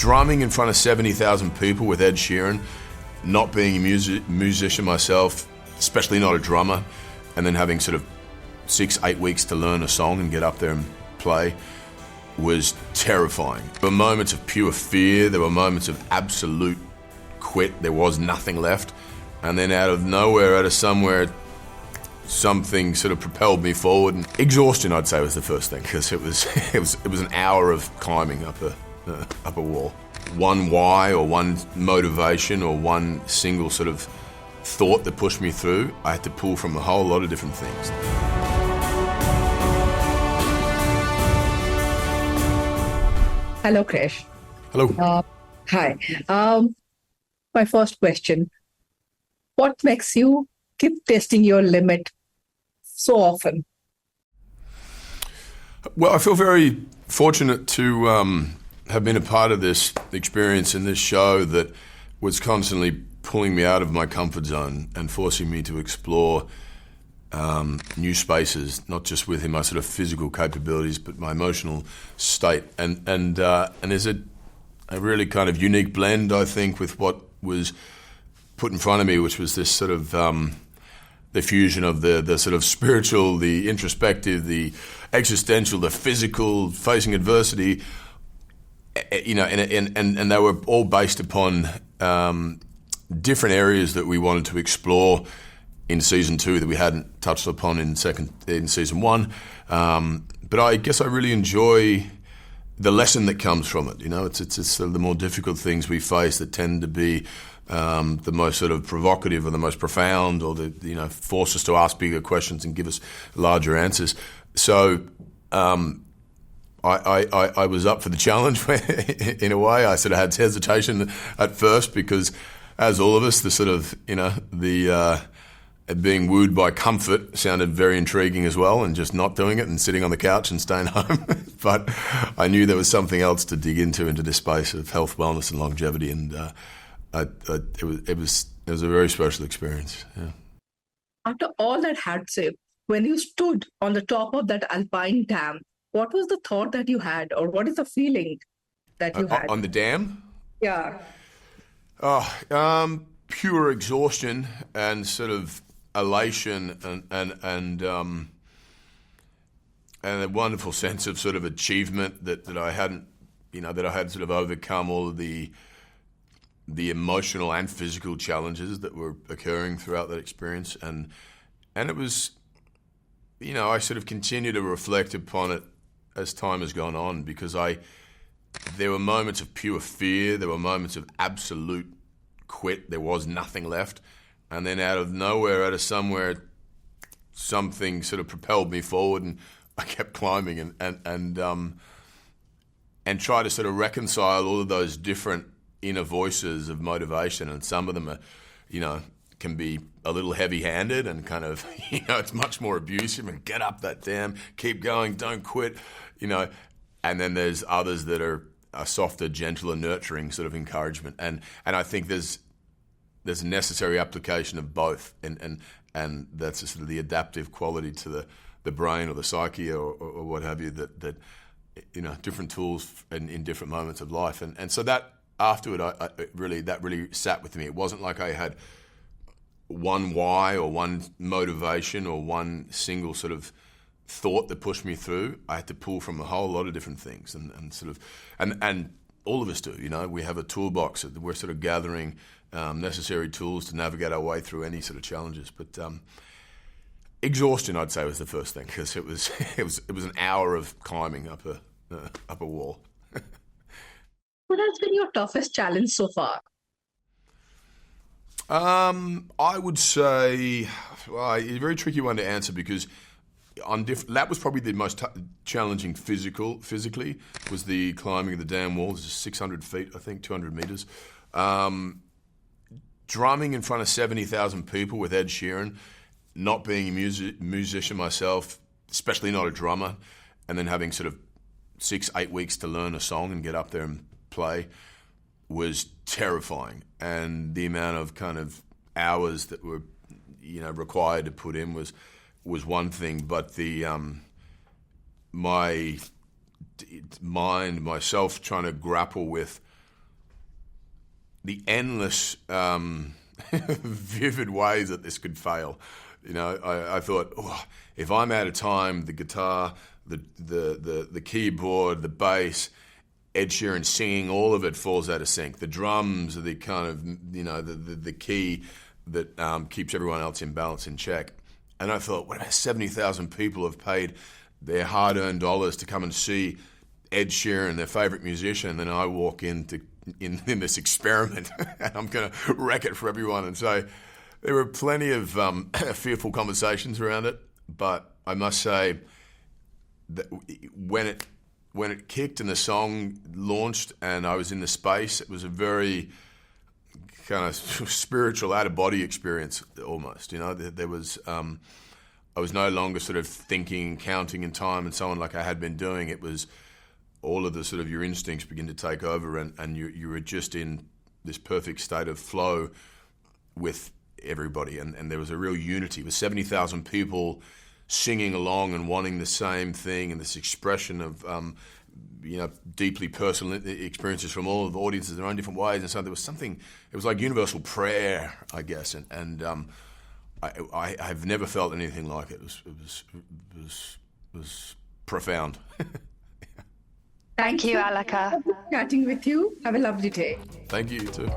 drumming in front of 70,000 people with Ed Sheeran, not being a musician myself, especially not a drummer, and then having sort of 6-8 weeks to learn a song and get up there and play was terrifying. There were moments of pure fear, there were moments of absolute quit, there was nothing left, and then out of nowhere, out of somewhere, something sort of propelled me forward. And exhaustion, I'd say, was the first thing, because it was an hour of climbing up a wall. One why or one motivation or one single sort of thought that pushed me through, I had to pull from a whole lot of different things. Hello, Krish. Hello. Hi. My first question, what makes you keep testing your limit so often? Well, I feel very fortunate to have been a part of this experience in this show that was constantly pulling me out of my comfort zone and forcing me to explore new spaces, not just within my sort of physical capabilities, but my emotional state. And there's a really kind of unique blend, I think, with what was put in front of me, which was this sort of the fusion of the sort of spiritual, the introspective, the existential, the physical, facing adversity, you know, and they were all based upon different areas that we wanted to explore in season 2 that we hadn't touched upon in season 1. But I guess I really enjoy the lesson that comes from it. You know, it's sort of the more difficult things we face that tend to be the most sort of provocative or the most profound, or the, you know, force us to ask bigger questions and give us larger answers. So I was up for the challenge in a way. I sort of had hesitation at first because, as all of us, the sort of, you know, the being wooed by comfort sounded very intriguing as well, and just not doing it and sitting on the couch and staying home. But I knew there was something else to dig into this space of health, wellness, and longevity, and it was a very special experience. Yeah. After all that hardship, when you stood on the top of that Alpine Dam, what was the thought that you had, or what is the feeling that you had? On the dam? Yeah. Pure exhaustion and sort of elation and a wonderful sense of sort of achievement that I hadn't, you know, that I had sort of overcome all of the emotional and physical challenges that were occurring throughout that experience, and it was, you know, I sort of continue to reflect upon it as time has gone on, because there were moments of pure fear, there were moments of absolute quit, there was nothing left, and then out of nowhere, out of somewhere, something sort of propelled me forward, and I kept climbing and try to sort of reconcile all of those different inner voices of motivation, and some of them are, you know, can be a little heavy-handed and kind of, you know, it's much more abusive and get up that dam, keep going, don't quit, you know, and then there's others that are a softer, gentler, nurturing sort of encouragement, and I think there's a necessary application of both, and that's sort of the adaptive quality to the brain or the psyche or what have you, that you know, different tools in different moments of life, and so that afterward, that really sat with me. It wasn't like I had one why or one motivation or one single sort of thought that pushed me through. I had to pull from a whole lot of different things, and all of us do. You know, we have a toolbox that we're sort of gathering necessary tools to navigate our way through any sort of challenges. But exhaustion, I'd say, was the first thing, because it was an hour of climbing up a wall. What has been your toughest challenge so far? I would say, well, it's a very tricky one to answer, because that was probably the most challenging physically, was the climbing of the dam wall. It's 600 feet, I think, 200 meters. Drumming in front of 70,000 people with Ed Sheeran, not being a musician myself, especially not a drummer, and then having sort of 6-8 weeks to learn a song and get up there and play was terrifying. And the amount of kind of hours that were, you know, required to put in was one thing, but the my mind, myself trying to grapple with the endless vivid ways that this could fail. You know, I thought, oh, if I'm out of time, the guitar, the keyboard, the bass, Ed Sheeran singing, all of it falls out of sync. The drums are the kind of, you know, the key that keeps everyone else in balance, in check. And I thought, what about 70,000 people have paid their hard-earned dollars to come and see Ed Sheeran, their favourite musician, and then I walk in this experiment and I'm going to wreck it for everyone. And so there were plenty of fearful conversations around it, but I must say that when it kicked and the song launched and I was in the space, it was a very kind of spiritual out-of-body experience almost. You know, there was I was no longer sort of thinking, counting in time and so on like I had been doing. It was all of the sort of your instincts begin to take over, and you were just in this perfect state of flow with everybody, and there was a real unity with 70,000 people singing along and wanting the same thing, and this expression of you know, deeply personal experiences from all of the audiences in their own different ways. And so there was something, it was like universal prayer, I guess, and I've never felt anything like it. It was profound. Thank you, Alaka. Chatting with you. Have a lovely day. Thank you, you too.